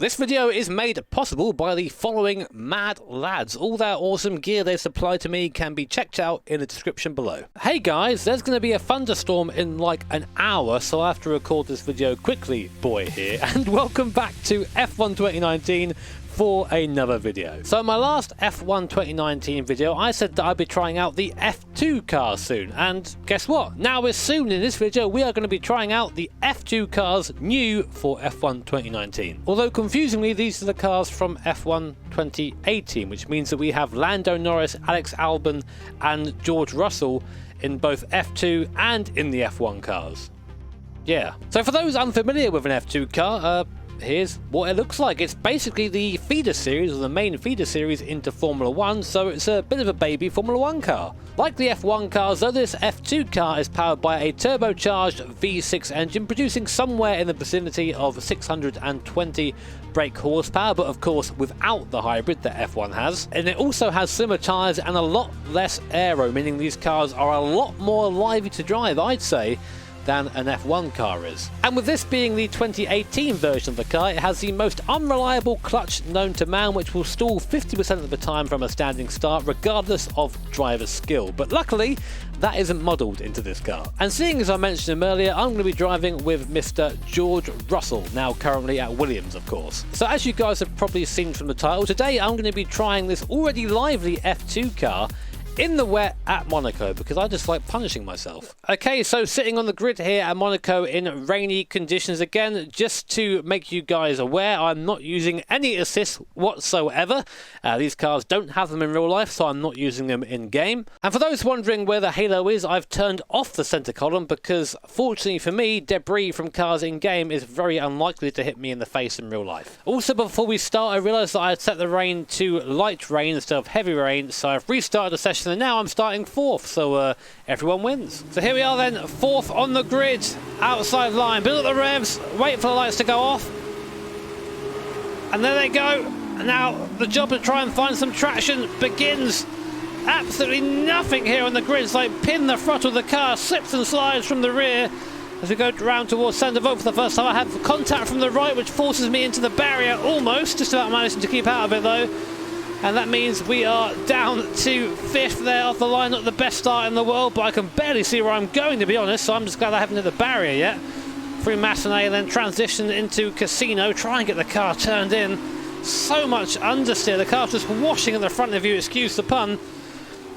This video is made possible by the following mad lads. All their awesome gear they supply to me can be checked out in the description below. Hey guys, there's going to be a thunderstorm in like an hour, so I have to record this video quickly, boy here. And welcome back to F1 2019 for another video. So in my last F1 2019 video, I said that I'd be trying out the F2 car soon, and guess what? Now is soon. In this video, we are going to be trying out the F2 cars new for F1 2019. Although confusingly, these are the cars from F1 2018, which means that we have Lando Norris, Alex Albon, and George Russell in both F2 and in the F1 cars. Yeah. So for those unfamiliar with an F2 car, here's what it looks like. It's basically the feeder series, or the main feeder series into Formula 1, so it's a bit of a baby Formula 1 car. Like the F1 cars, though, this F2 car is powered by a turbocharged V6 engine, producing somewhere in the vicinity of 620 brake horsepower, but of course without the hybrid that F1 has. And it also has slimmer tyres and a lot less aero, meaning these cars are a lot more lively to drive, I'd say, than an F1 car is. And with this being the 2018 version of the car, it has the most unreliable clutch known to man, which will stall 50% of the time from a standing start, regardless of driver's skill. But luckily, that isn't modelled into this car. And seeing as I mentioned him earlier, I'm going to be driving with Mr. George Russell, now currently at Williams, of course. So as you guys have probably seen from the title, today I'm going to be trying this already lively F2 car in the wet at Monaco, because I just like punishing myself. Okay, so sitting on the grid here at Monaco in rainy conditions again, just to make you guys aware, I'm not using any assists whatsoever. These cars don't have them in real life, so I'm not using them in game. And for those wondering where the halo is, I've turned off the center column because, fortunately for me, debris from cars in game is very unlikely to hit me in the face in real life. Also, before we start, I realized that I had set the rain to light rain instead of heavy rain, so I've restarted the session and now I'm starting fourth, so everyone wins. So here we are then, fourth on the grid, outside line, build up the revs, wait for the lights to go off, and there they go. Now the job to try and find some traction begins. Absolutely nothing here on the grid. It's like pin the throttle of the car, slips and slides from the rear. As we go round towards centre vote for the first time, I have contact from the right, which forces me into the barrier almost, just about managing to keep out of it though. And that means we are down to fifth there off the line. Not the best start in the world, but I can barely see where I'm going, to be honest, so I'm just glad I haven't hit the barrier yet. Through Massenet and then transition into Casino, try and get the car turned in. So much understeer, the car's just washing at the front of you, excuse the pun.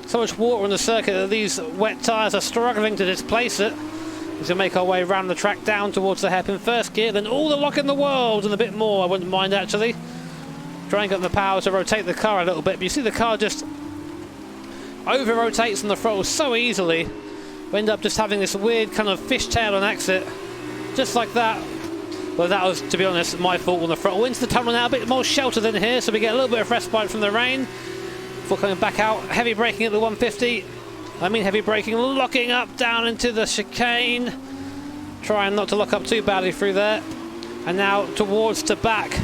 So much water on the circuit that these wet tyres are struggling to displace it. As we make our way around the track down towards the hairpin first gear, then all the luck in the world and a bit more, I wouldn't mind actually. Try and get the power to rotate the car a little bit, but you see the car just over-rotates on the throttle so easily. We end up just having this weird kind of fishtail on exit, just like that. Well, that was, to be honest, my fault on the throttle. Into the tunnel now, a bit more sheltered in here, so we get a little bit of respite from the rain. Before coming back out, heavy braking at the 150. I mean heavy braking, locking up down into the chicane. Trying not to lock up too badly through there. And now towards to back.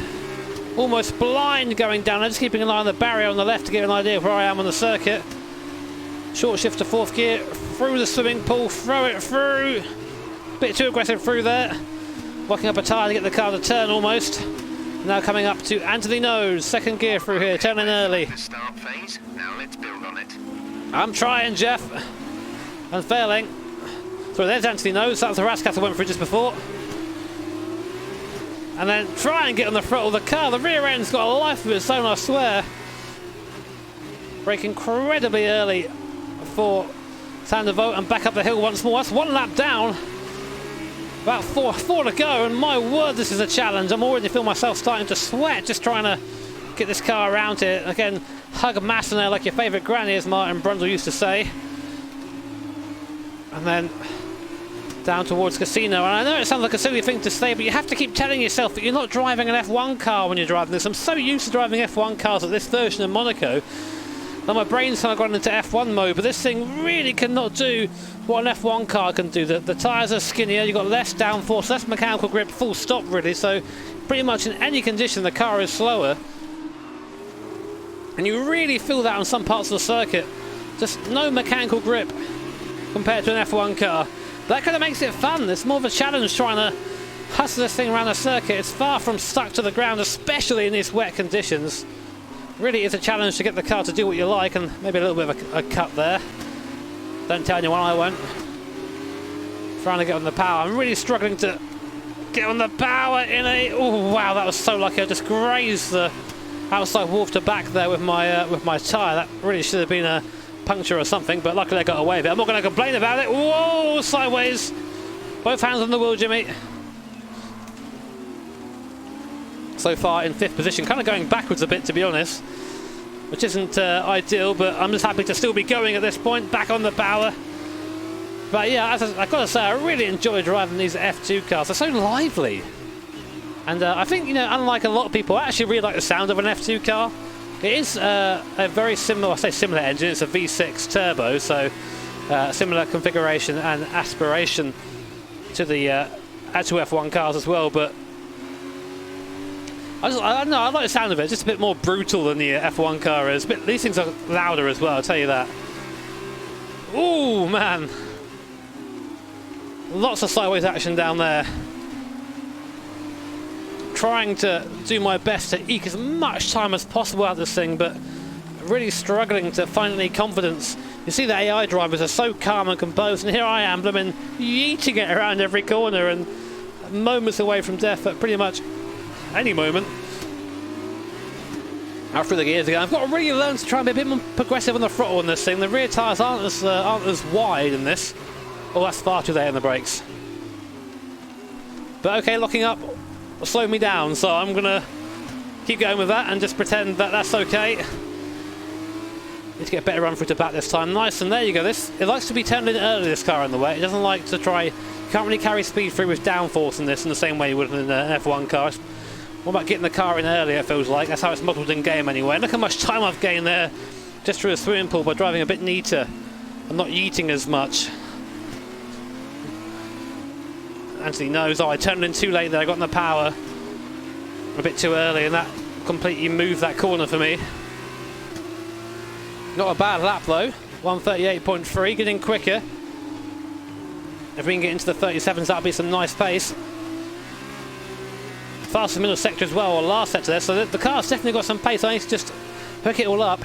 Almost blind going down. I'm just keeping an eye on the barrier on the left to get an idea of where I am on the circuit. Short shift to fourth gear, through the swimming pool, throw it through. Bit too aggressive through there. Locking up a tyre to get the car to turn almost. Now coming up to Anthony Nose, second gear through here, turning early. The start phase. Now let's build on it. I'm trying, Jeff. I'm failing. So there's Anthony Nose. That was the Rascat I went through just before. And then try and get on the throttle of the car. The rear end's got a life of its own, I swear. Brake incredibly early for Sandervoort and back up the hill once more. That's one lap down. About four to go, and my word, this is a challenge. I'm already feeling myself starting to sweat just trying to get this car around here. Again, hug Massenet like your favourite granny, as Martin Brundle used to say. And then down towards Casino, and I know it sounds like a silly thing to say, but you have to keep telling yourself that you're not driving an F1 car when you're driving this. I'm so used to driving F1 cars at this version of Monaco that my brain's kind of gone into F1 mode, but this thing really cannot do what an F1 car can do. The tyres are skinnier, you've got less downforce, less mechanical grip, full stop really, so pretty much in any condition the car is slower. And you really feel that on some parts of the circuit. Just no mechanical grip compared to an F1 car. That kind of makes it fun. It's more of a challenge trying to hustle this thing around the circuit. It's far from stuck to the ground, especially in these wet conditions. Really is a challenge to get the car to do what you like, and maybe a little bit of a cut there. Don't tell anyone, I won't. Trying to get on the power. I'm really struggling to get on the power in a... Oh, wow, that was so lucky. I just grazed the outside wall to back there with my tyre. That really should have been a puncture or something, but luckily I got away with it. I'm not going to complain about it. Whoa, sideways. Both hands on the wheel, Jimmy. So far in 5th position, kind of going backwards a bit, to be honest, which isn't ideal, but I'm just happy to still be going at this point, back on the power. But yeah, I've got to say, I really enjoy driving these F2 cars. They're so lively. And I think, you know, unlike a lot of people, I actually really like the sound of an F2 car. It is a very similar, I say similar engine, it's a V6 turbo, so similar configuration and aspiration to the actual F1 cars as well, but I don't know, I like the sound of it. It's just a bit more brutal than the F1 car is. These things are louder as well, I'll tell you that. Ooh, man. Lots of sideways action down there. Trying to do my best to eke as much time as possible out of this thing, but really struggling to find any confidence. You see the AI drivers are so calm and composed, and here I am, blooming yeeting it around every corner and moments away from death at pretty much any moment. Out through the gears again. I've got to really learn to try and be a bit more progressive on the throttle on this thing. The rear tyres aren't as wide in this. Oh, that's far too late in the brakes. But okay, locking up will slow me down, so I'm going to keep going with that and just pretend that that's okay. Need to get a better run through to back this time. Nice, and there you go. It likes to be turned in early, this car in the wet. It doesn't like to try... You can't really carry speed through with downforce in this in the same way you would in an F1 car. What about getting the car in early, it feels like. That's how it's modelled in game anyway. Look how much time I've gained there just through a swimming pool by driving a bit neater and not yeeting as much. Anthony knows, oh, I turned in too late there. I got in the power a bit too early, and that completely moved that corner for me. Not a bad lap though. 1:38.3, getting quicker. If we can get into the 37s, that'll be some nice pace. Fastest middle sector as well, or last sector there, so the car's definitely got some pace. I need to just hook it all up.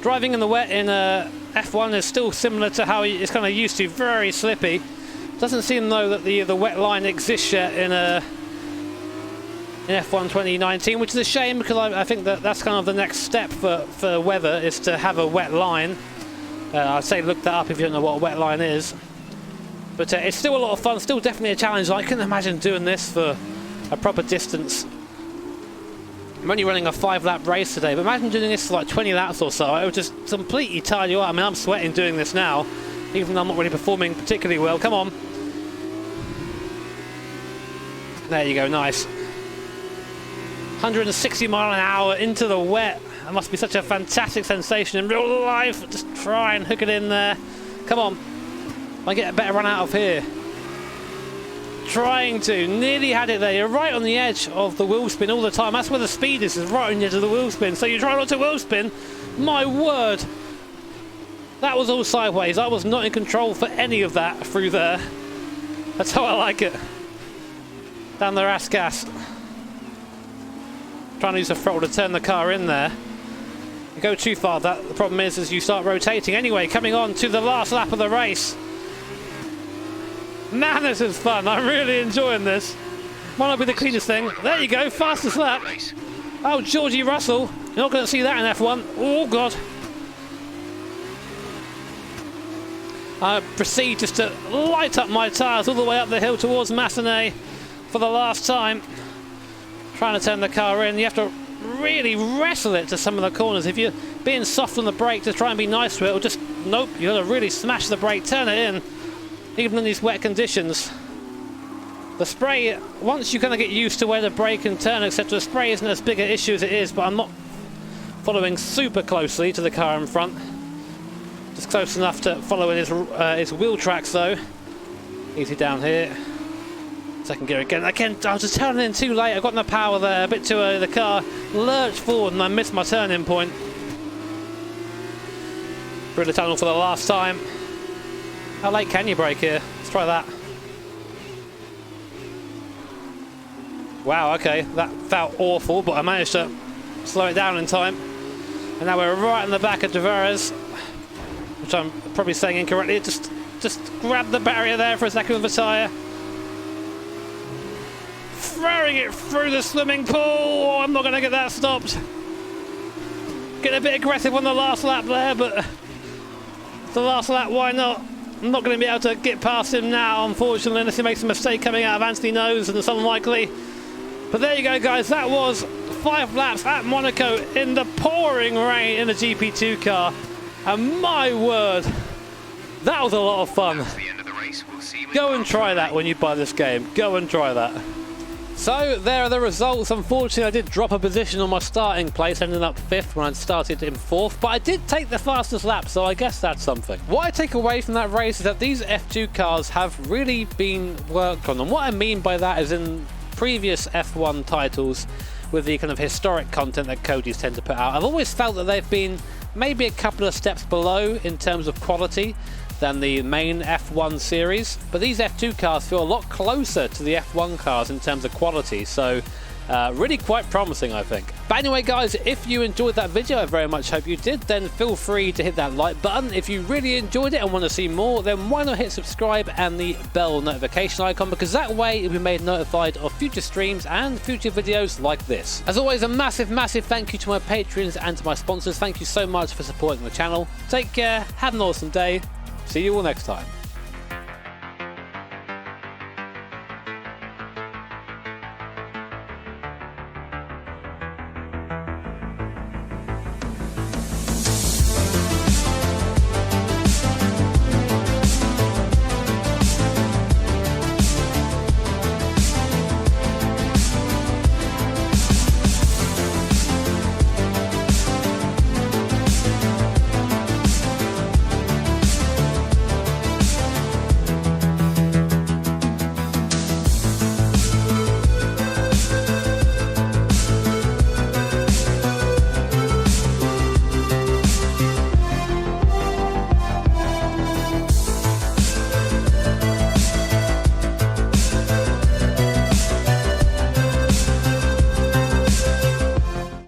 Driving in the wet in F1 is still similar to how it's kind of used to, very slippy. Doesn't seem though that the wet line exists yet in F1 2019, which is a shame, because I think that's kind of the next step for weather, is to have a wet line. I'd say look that up if you don't know what a wet line is. But it's still a lot of fun, still definitely a challenge. I couldn't imagine doing this for a proper distance. I'm only running a 5-lap race today, but imagine doing this for like 20 laps or so. It would just completely tire you out. I mean, I'm sweating doing this now, even though I'm not really performing particularly well. Come on. There you go, nice. 160 mile an hour into the wet. That must be such a fantastic sensation in real life. Just try and hook it in there. Come on. I get a better run out of here. Trying to. Nearly had it there. You're right on the edge of the wheel spin all the time. That's where the speed is right on the edge of the wheel spin. So you try not to wheel spin. My word. That was all sideways. I was not in control for any of that through there. That's how I like it. Down the ass gas. Trying to use the throttle to turn the car in there. You go too far, the problem is you start rotating. Anyway, coming on to the last lap of the race. Man, this is fun. I'm really enjoying this. Might not be the cleanest thing. There you go, fastest lap. Oh, Georgie Russell. You're not going to see that in F1. Oh, God. I proceed just to light up my tyres all the way up the hill towards Massenet for the last time. Trying to turn the car in. You have to really wrestle it to some of the corners. If you're being soft on the brake to try and be nice to it, or just, nope, you've got to really smash the brake, turn it in. Even in these wet conditions. The spray, once you kind of get used to where the brake and turn, etc., the spray isn't as big an issue as it is, but I'm not following super closely to the car in front. Just close enough to follow in his wheel tracks though. Easy down here. Second gear again. I was just turning in too late. I got in the power there, a bit too early. The car lurched forward and I missed my turning point. Through the tunnel for the last time. How late can you brake here? Let's try that. Wow, okay, that felt awful, but I managed to slow it down in time. And now we're right in the back of Tavares, which I'm probably saying incorrectly. Just grab the barrier there for a second with the tyre. Throwing it through the swimming pool. Oh, I'm not going to get that stopped. Getting a bit aggressive on the last lap there, but the last lap, why not? I'm not going to be able to get past him now, unfortunately, unless he makes a mistake coming out of Anthony Nose, and it's unlikely. But there you go, guys. That was 5 laps at Monaco in the pouring rain in a GP2 car. And my word, that was a lot of fun. That's the end of the race. We'll see you Go and try that when you buy this game. Go and try that. So there are the results. Unfortunately, I did drop a position on my starting place, ending up 5th when I started in 4th, but I did take the fastest lap, so I guess that's something. What I take away from that race is that these F2 cars have really been worked on, and what I mean by that is in previous F1 titles, with the kind of historic content that Cody's tend to put out, I've always felt that they've been maybe a couple of steps below in terms of quality than the main F1 series, but these F2 cars feel a lot closer to the F1 cars in terms of quality, so really quite promising, I think. But anyway, guys, if you enjoyed that video, I very much hope you did, then feel free to hit that like button. If you really enjoyed it and want to see more, then why not hit subscribe and the bell notification icon, because that way you'll be made notified of future streams and future videos like this. As always, a massive thank you to my patrons and to my sponsors. Thank you so much for supporting the channel. Take care, have an awesome day. See you all next time.